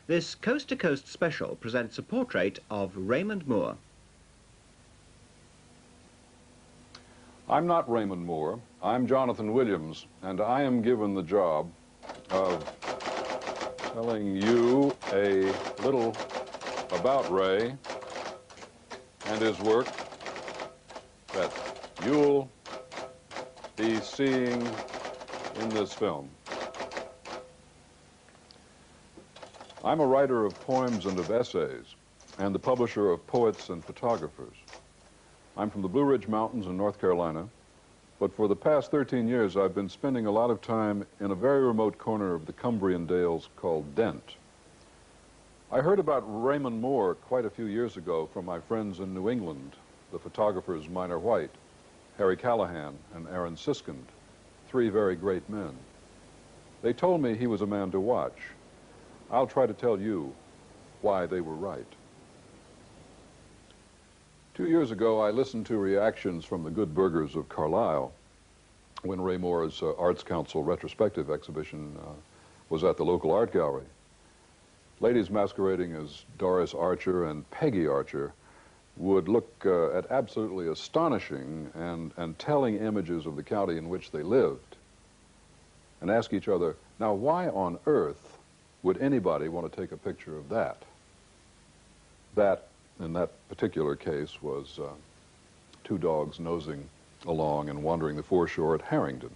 This coast-to-coast special presents a portrait of Raymond Moore. I'm not Raymond Moore. I'm Jonathan Williams, and I am given the job of telling you a little about Ray and his work that you'll be seeing in this film. I'm a writer of poems and of essays, and the publisher of Poets and Photographers. I'm from the Blue Ridge Mountains in North Carolina, but for the past 13 years I've been spending a lot of time in a very remote corner of the Cumbrian Dales called Dent. I heard about Raymond Moore quite a few years ago from my friends in New England, the photographers Minor White, Harry Callahan, and Aaron Siskind, three very great men. They told me he was a man to watch. I'll try to tell you why they were right. 2 years ago, I listened to reactions from the good burghers of Carlisle when Ray Moore's Arts Council retrospective exhibition was at the local art gallery. Ladies masquerading as Doris Archer and Peggy Archer would look at absolutely astonishing and telling images of the county in which they lived and ask each other, now why on earth would anybody want to take a picture of that? That, in that particular case, was two dogs nosing along and wandering the foreshore at Harrington.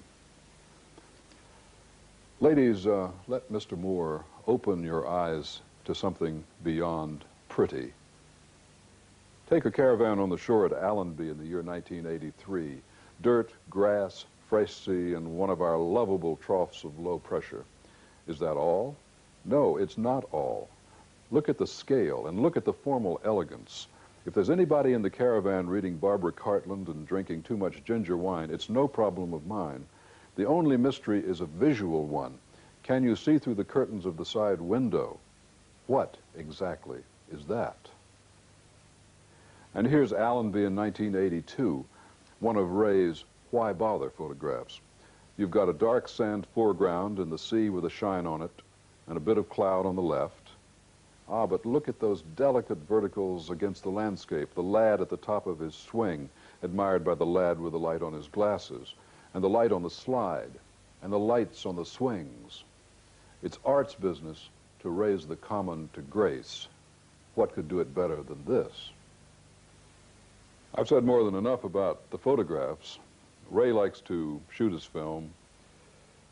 Ladies, let Mr. Moore open your eyes to something beyond pretty. Take a caravan on the shore at Allenby in the year 1983. Dirt, grass, fresh sea, and one of our lovable troughs of low pressure. Is that all? No, it's not all. Look at the scale and look at the formal elegance. If there's anybody in the caravan reading Barbara Cartland and drinking too much ginger wine, it's no problem of mine. The only mystery is a visual one. Can you see through the curtains of the side window? What exactly is that? And here's Allenby in 1982, one of Ray's Why Bother photographs. You've got a dark sand foreground and the sea with a shine on it, and a bit of cloud on the left. Ah, but look at those delicate verticals against the landscape. The lad at the top of his swing, admired by the lad with the light on his glasses, and the light on the slide, and the lights on the swings. It's art's business to raise the common to grace. What could do it better than this? I've said more than enough about the photographs. Ray likes to shoot his film,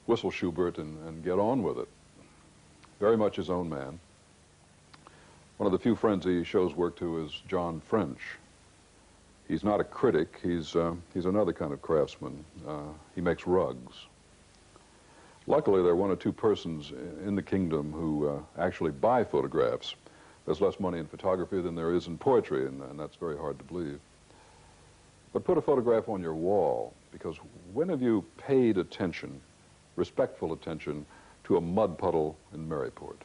whistle Schubert, and get on with it. Very much his own man. One of the few friends he shows work to is John French. He's not a critic, he's another kind of craftsman. He makes rugs. Luckily, there are one or two persons in the kingdom who actually buy photographs. There's less money in photography than there is in poetry, and that's very hard to believe. But put a photograph on your wall, because when have you paid attention, respectful attention, to a mud puddle in Maryport?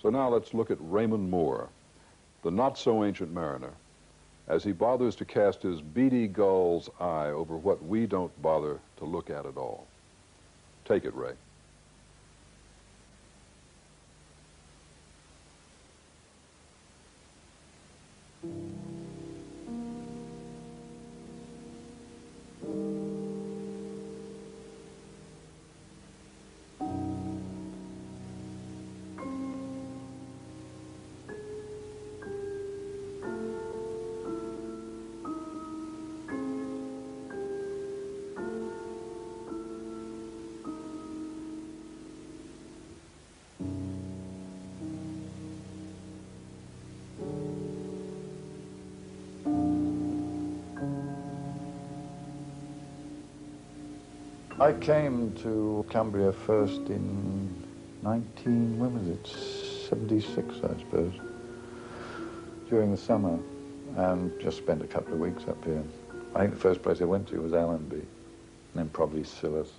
So now let's look at Raymond Moore, the not-so-ancient mariner, as he bothers to cast his beady gull's eye over what we don't bother to look at all. Take it, Ray. I came to Cumbria first in when was it, 76, I suppose, during the summer, and just spent a couple of weeks up here. I think the first place I went to was Allenby, and then probably Sillis.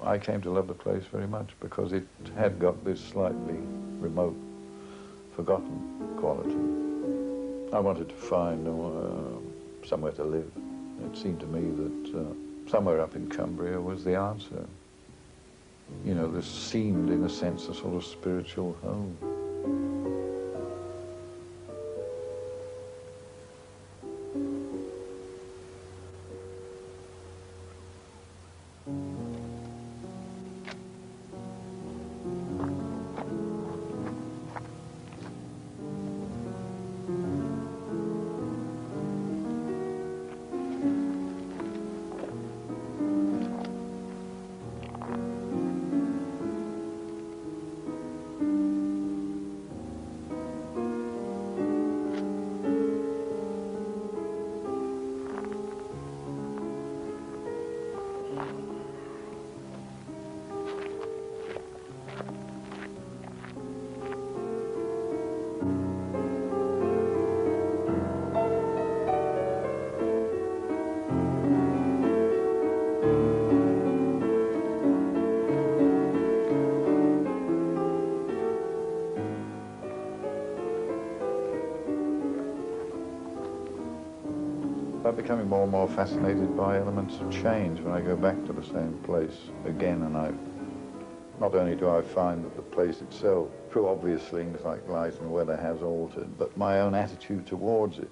I came to love the place very much because it had got this slightly remote, forgotten quality. I wanted to find somewhere to live. It seemed to me that somewhere up in Cumbria was the answer. You know, this seemed, in a sense, a sort of spiritual home. I'm becoming more and more fascinated by elements of change when I go back to the same place again, and not only do I find that the place itself, through obvious things like light and weather, has altered, but my own attitude towards it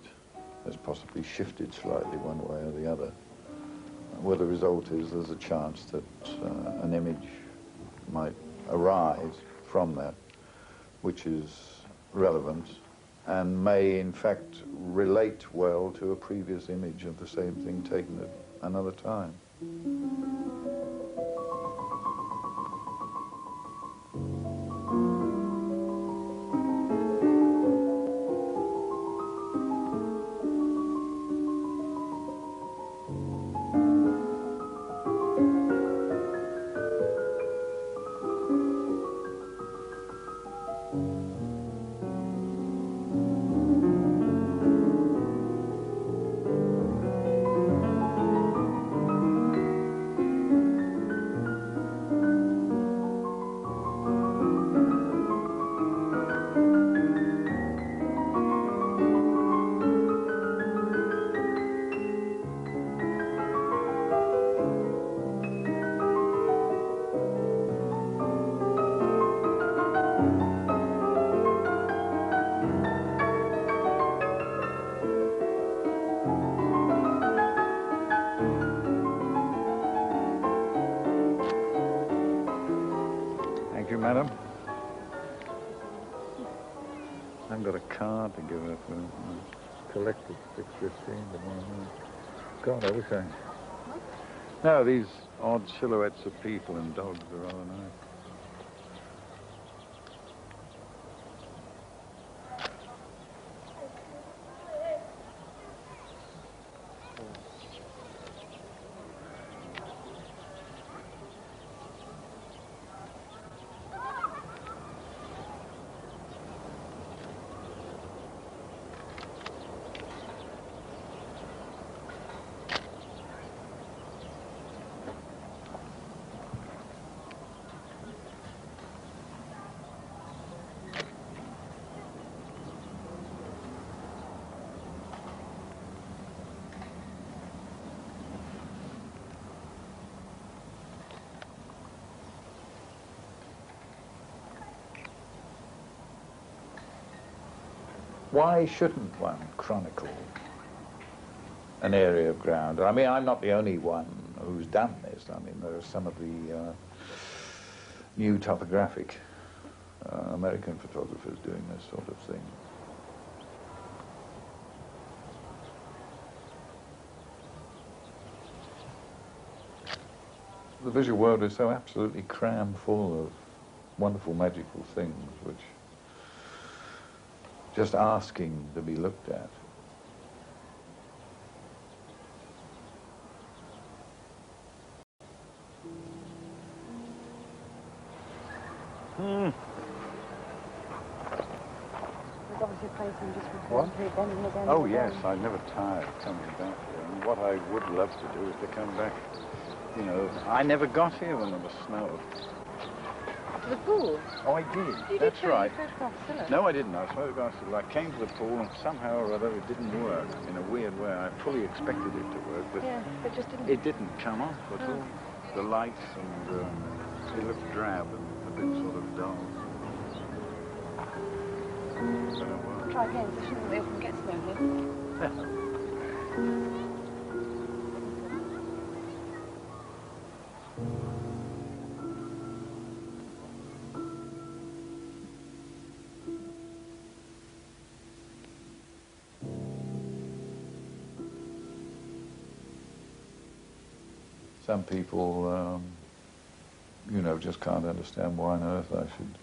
has possibly shifted slightly one way or the other. Where the result is, there's a chance that an image might arise from that, which is relevant and may in fact relate well to a previous image of the same thing taken at another time. Thank you, madam. I've got a card to give her for collected 615 tomorrow. God, I wish I... No, these odd silhouettes of people and dogs are rather nice. Why shouldn't one chronicle an area of ground? I mean, I'm not the only one who's done this. I mean, there are some of the new topographic American photographers doing this sort of thing. The visual world is so absolutely crammed full of wonderful, magical things, which just asking to be looked at. There's obviously a place I'm just referring to again and again. Oh yes, I never tire of coming back here. And what I would love to do is to come back, you know. I never got here when there was snow. To the pool? Oh, I did. You That's did right. photograph Scylla. No, I didn't. I photographed it. I came to the pool and somehow or other it didn't work in a weird way. I fully expected it to work, but yeah, but just didn't. it didn't come off at all. The lights and He looks drab and a bit sort of dull. Try again, so shouldn't they often get smoky? Some people, you know, just can't understand why on earth I should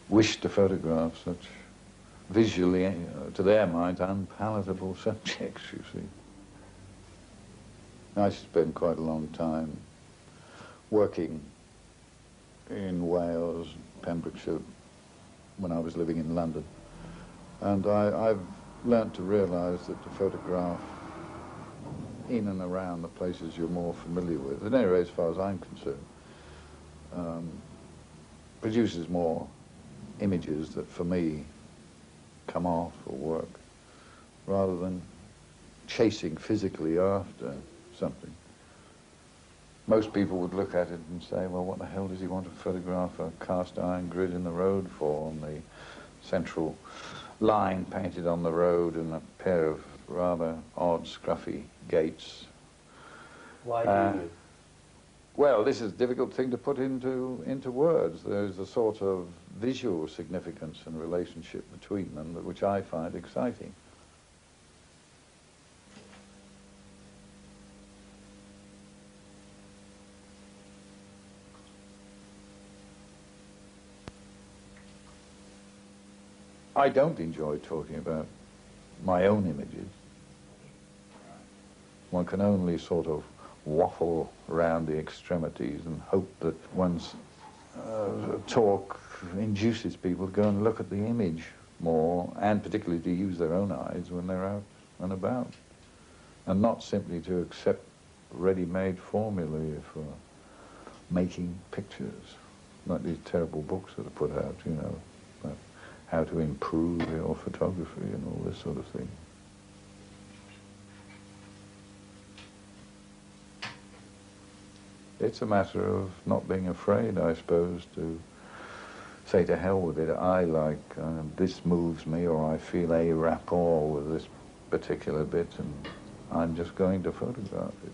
wish to photograph such visually, to their minds, unpalatable subjects, you see. I spent quite a long time working in Wales, Pembrokeshire, when I was living in London. And I've learnt to realise that to photograph in and around the places you're more familiar with, at any rate as far as I'm concerned, produces more images that for me come off or work, rather than chasing physically after something. Most people would look at it and say, well, what the hell does he want to photograph a cast iron grid in the road for, and the central line painted on the road and a pair of rather odd, scruffy gates. Why do you? Well, this is a difficult thing to put into words. There's a sort of visual significance and relationship between them which I find exciting. I don't enjoy talking about my own images. One can only sort of waffle around the extremities and hope that one's talk induces people to go and look at the image more, and particularly to use their own eyes when they're out and about, and not simply to accept ready-made formulae for making pictures, like these terrible books that are put out, you know, about how to improve your photography and all this sort of thing. It's a matter of not being afraid, I suppose, to say to hell with it. I like, this moves me, or I feel a rapport with this particular bit, and I'm just going to photograph it.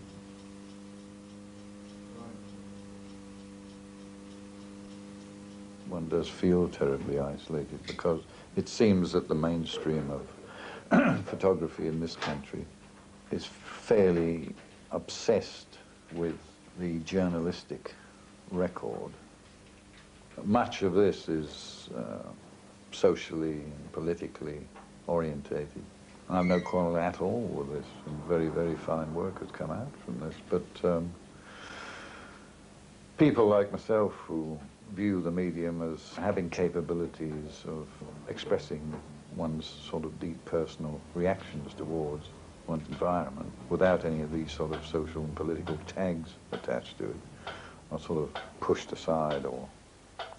One does feel terribly isolated, because it seems that the mainstream of photography in this country is fairly obsessed with the journalistic record. Much of this is socially and politically orientated. I have no quarrel at all with this, and very, very fine work has come out from this, but people like myself who view the medium as having capabilities of expressing one's sort of deep personal reactions towards one's environment without any of these sort of social and political tags attached to it, are sort of pushed aside or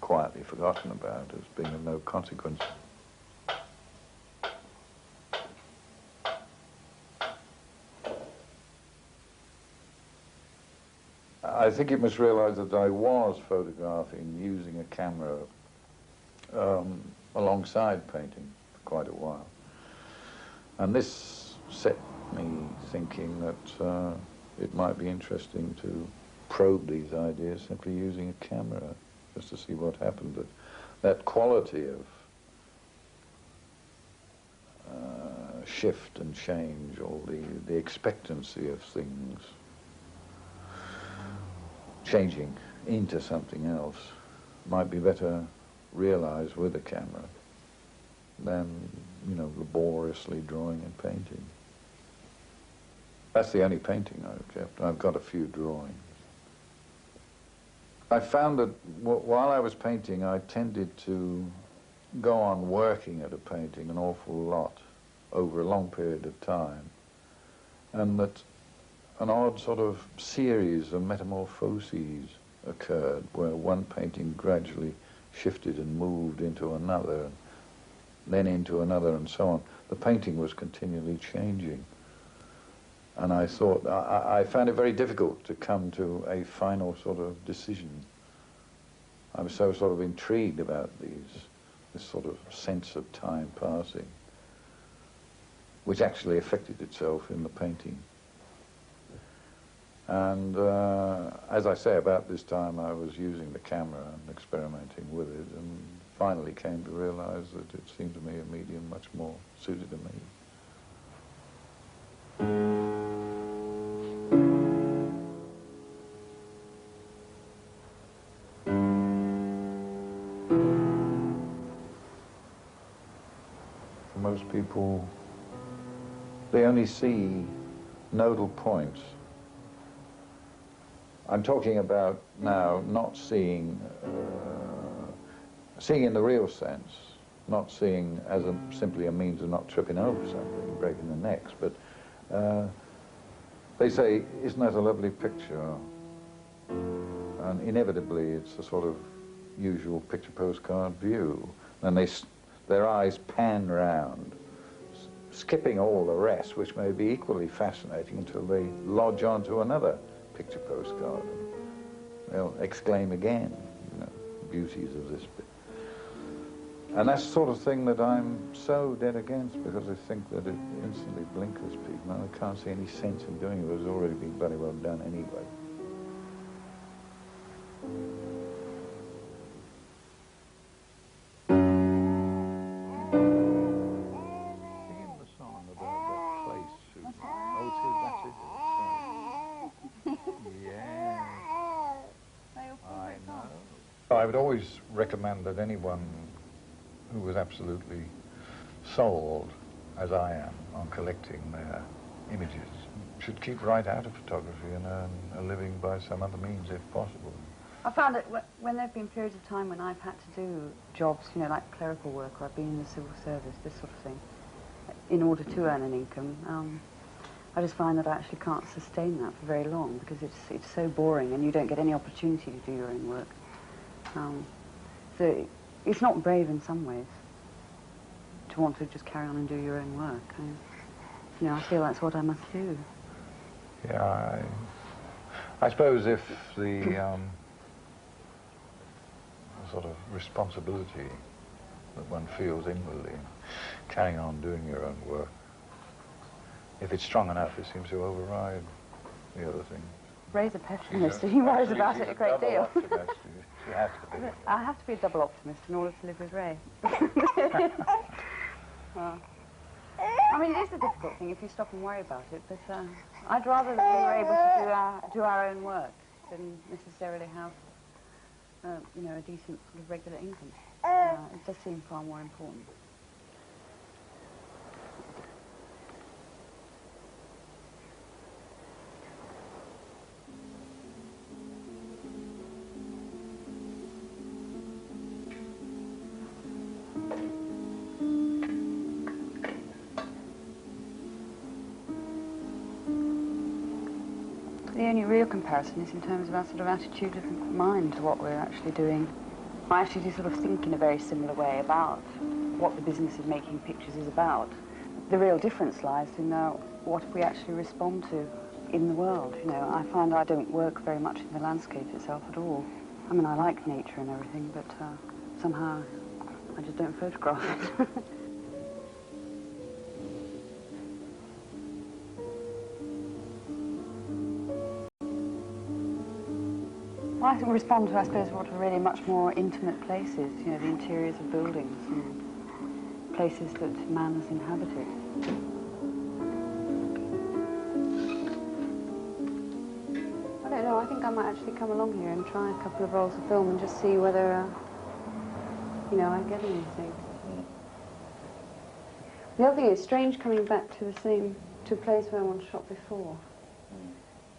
quietly forgotten about as being of no consequence. I think you must realize that I was photographing using a camera alongside painting for quite a while. And this set me thinking that it might be interesting to probe these ideas simply using a camera, just to see what happened. That quality of shift and change, or the expectancy of things changing into something else, might be better realized with a camera than, you know, laboriously drawing and painting. That's the only painting I've kept. I've got a few drawings. I found that while I was painting, I tended to go on working at a painting an awful lot over a long period of time, and that an odd sort of series of metamorphoses occurred, where one painting gradually shifted and moved into another, and then into another, and so on. The painting was continually changing. And I thought, I found it very difficult to come to a final sort of decision. I was so sort of intrigued about this sort of sense of time passing, which actually affected itself in the painting. And as I say, about this time I was using the camera and experimenting with it, and finally came to realize that it seemed to me a medium much more suited to me. For most people, they only see nodal points. I'm talking about now not seeing, seeing in the real sense, not seeing as simply a means of not tripping over something, breaking the necks, but they say, isn't that a lovely picture? And inevitably it's a sort of usual picture postcard view. And their eyes pan round, skipping all the rest, which may be equally fascinating, until they lodge onto another picture postcard. They'll exclaim again, you know, beauties of this bit. And that's the sort of thing that I'm so dead against, because I think that it instantly blinkers people, and I can't see any sense in doing it. It's already been bloody well done anyway. Singing the song about that place, Susan. Oh, that's it. Yeah, I know. I would always recommend that anyone who was absolutely sold, as I am, on collecting their images should keep right out of photography and earn a living by some other means if possible. I found that when there have been periods of time when I've had to do jobs, you know, like clerical work, or I've been in the civil service, this sort of thing, in order to earn an income, I just find that I actually can't sustain that for very long, because it's so boring and you don't get any opportunity to do your own work. So it's not brave in some ways to want to just carry on and do your own work. You know, I feel that's what I must do. Yeah, I suppose if the sort of responsibility that one feels inwardly, carrying on doing your own work, if it's strong enough, it seems to override the other thing. Ray's a pessimist, and he worries about it a great deal. You have to be. I have to be a double optimist in order to live with Ray. I mean, it is a difficult thing if you stop and worry about it, but I'd rather that we were able to do our own work than necessarily have, you know, a decent sort of regular income. It does seem far more important. The only real comparison is in terms of our sort of attitude of mind to what we're actually doing. I actually do sort of think in a very similar way about what the business of making pictures is about. The real difference lies in what we actually respond to in the world. You know, I find I don't work very much in the landscape itself at all. I mean, I like nature and everything, but somehow I just don't photograph it. I respond to, I suppose, what are really much more intimate places, you know, the interiors of buildings and places that man has inhabited. I don't know, I think I might actually come along here and try a couple of rolls of film and just see whether, you know, I get anything. The other thing is strange coming back to to a place where I once shot before.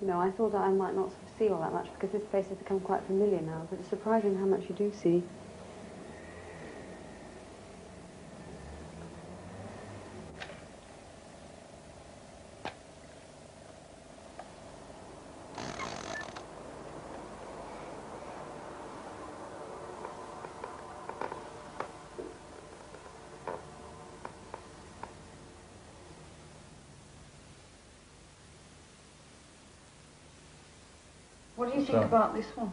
You know, I thought that I might not sort of see all that much because this place has become quite familiar now, but it's surprising how much you do see. What do you think about this one?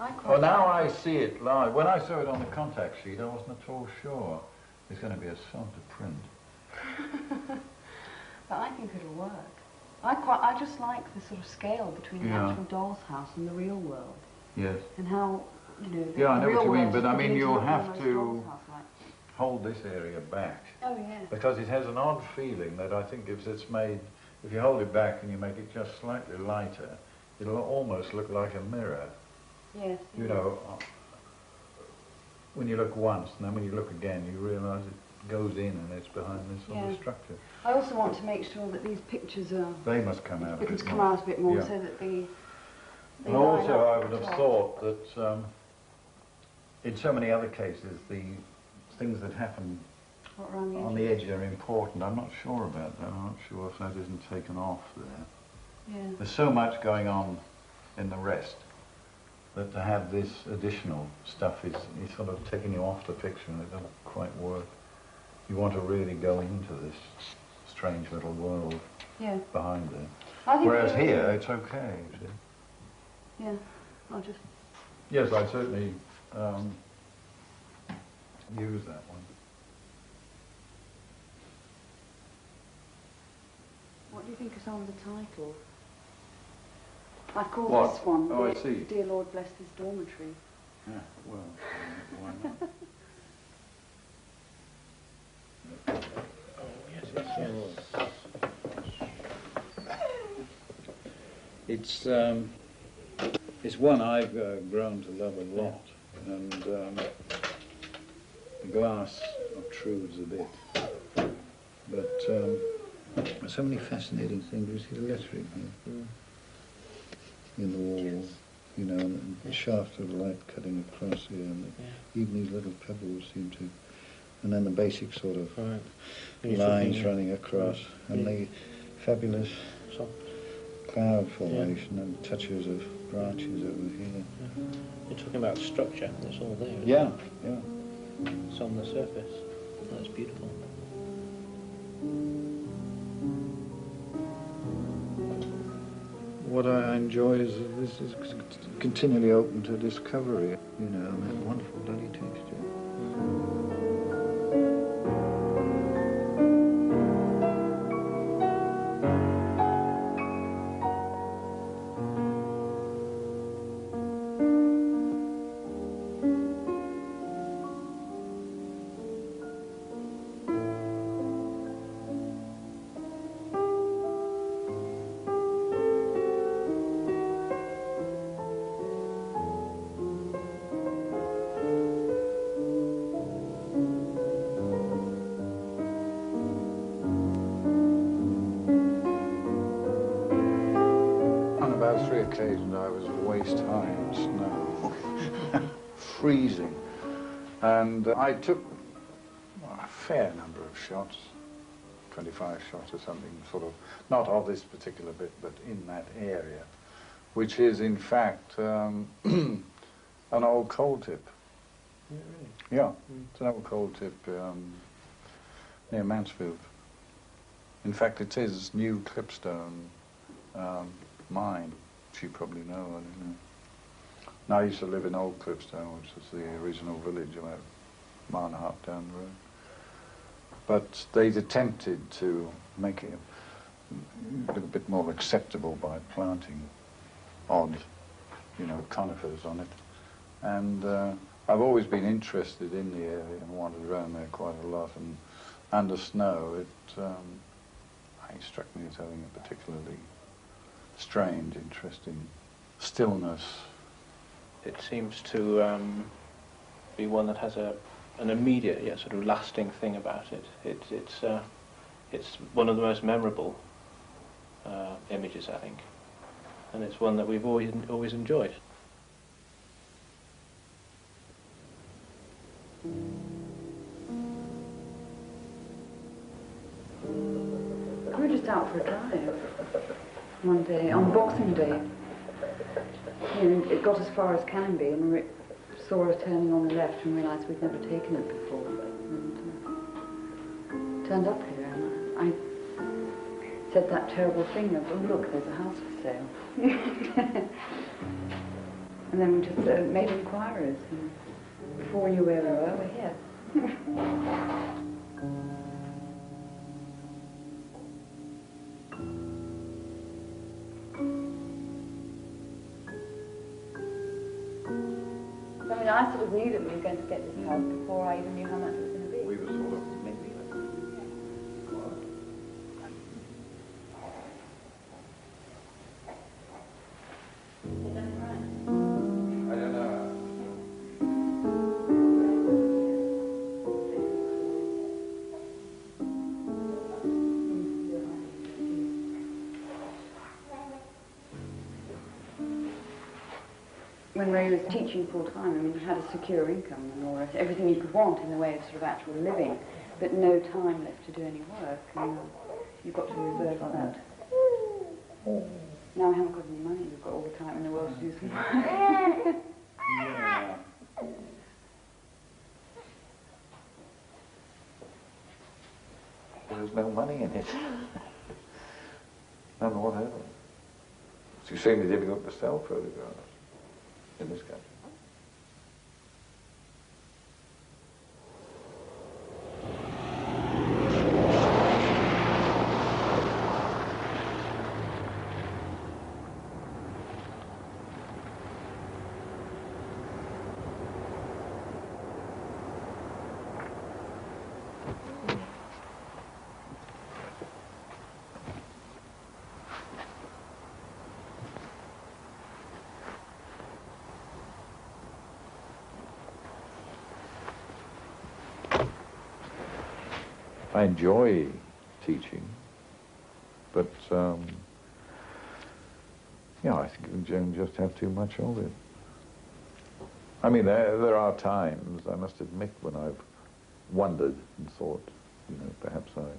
I quite Well, now like I see it live. When I saw it on the contact sheet, I wasn't at all sure it's going to be a sort of print. But I think it'll work. I just like the sort of scale between the Yeah. actual doll's house and the real world. Yes. And how, you know, the Yeah, I know real what you mean, world but is I mean, beginning to you'll look have almost to doll's house-like. hold this area back. Oh, yeah. Because it has an odd feeling that I think if it's made, if you hold it back and you make it just slightly lighter, it'll almost look like a mirror. Yes. You know, when you look once and then when you look again, you realise it goes in and it's behind this sort of structure. I also want to make sure that these pictures are... They must come out a bit come more. out a bit more Yeah. so that they And line also up I would have top. thought that in so many other cases, the things that happen What, around the on the edge are important. I'm not sure about that. I'm not sure if that isn't taken off there. Yeah. There's so much going on in the rest that to have this additional stuff is sort of taking you off the picture and it doesn't quite work. You want to really go into this strange little world behind there. I think Whereas here, it's okay. You see. Yeah, I'll just... Yes, I certainly use that one. What do you think is on the title? I call What? this one, Oh, I see. Dear Lord Bless This Dormitory. Yeah, well, why not? It's one I've grown to love a lot, and the glass obtrudes a bit, but there's so many fascinating things. You see the lettering here in the wall, you know, and the shaft of light cutting across here, and even these little pebbles seem to, and then the basic sort of lines running across, and the fabulous cloud formation and touches of branches over here. You're talking about structure, it's all there. Isn't Yeah, it? yeah. It's on the surface. That's beautiful. What I enjoy is that this is continually open to discovery, you know, and that wonderful bloody texture. On about 3 occasions I was waist high in snow, freezing, and I took a fair number of shots, 25 shots or something, sort of, not of this particular bit, but in that area, which is in fact an old coal tip. Yeah, really? Yeah, it's an old coal tip near Mansfield. In fact, it is New Clipstone mine, which you probably know, I don't know. Now I used to live in Old Clipstone, which is the original village about a mile and a half down the road. But they'd attempted to make it a little bit more acceptable by planting odd, you know, conifers on it. And I've always been interested in the area and wandered around there quite a lot. And under snow, it struck me as having a particularly strange, interesting stillness. It seems to be one that has an immediate, yet sort of lasting thing about it. It's one of the most memorable images, I think, and it's one that we've always enjoyed. We were just out for a drive one day, on Boxing Day. And it got as far as Canby and we saw her turning on the left and realised we'd never taken it before. And turned up here and said that terrible thing of, oh look, there's a house for sale. And then we just made inquiries, and before we knew where we were, we're here. I mean, I sort of knew that we were going to get this house before I even knew how much it was going to be. We were sort of I don't know. When Ray was teaching full time, I mean, he had a secure income and all that, everything you could want in the way of sort of actual living, but no time left to do any work, and you've got to reserve that. Now I haven't got any money, we've got all the time in the world to do some work. Yeah. There's no money in it. None whatever. It's extremely difficult to sell photographs in this country. I enjoy teaching, but yeah, I think you just have too much of it. I mean, there are times, I must admit, when I've wondered and thought, you know, perhaps I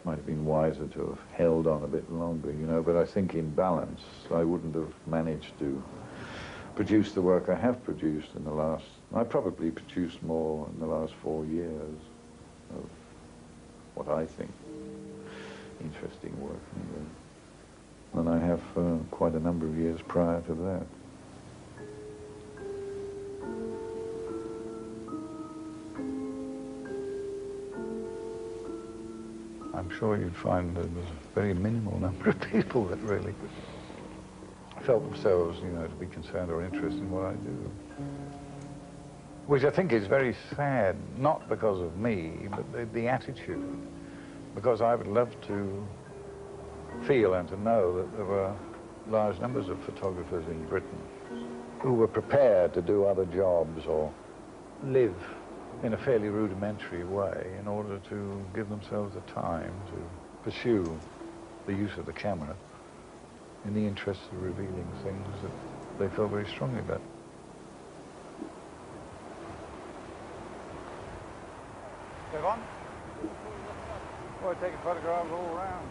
might have been wiser to have held on a bit longer, you know, but I think in balance, I wouldn't have managed to produce the work I have produced in the last, I probably produced more in the last 4 years of what I think interesting work than I have quite a number of years prior to that. I'm sure you'd find there was a very minimal number of people that really felt themselves, you know, to be concerned or interested in what I do. Which I think is very sad, not because of me, but the attitude. Because I would love to feel and to know that there were large numbers of photographers in Britain who were prepared to do other jobs or live in a fairly rudimentary way in order to give themselves the time to pursue the use of the camera in the interest of revealing things that they felt very strongly about. Stefan? We're taking photographs all around.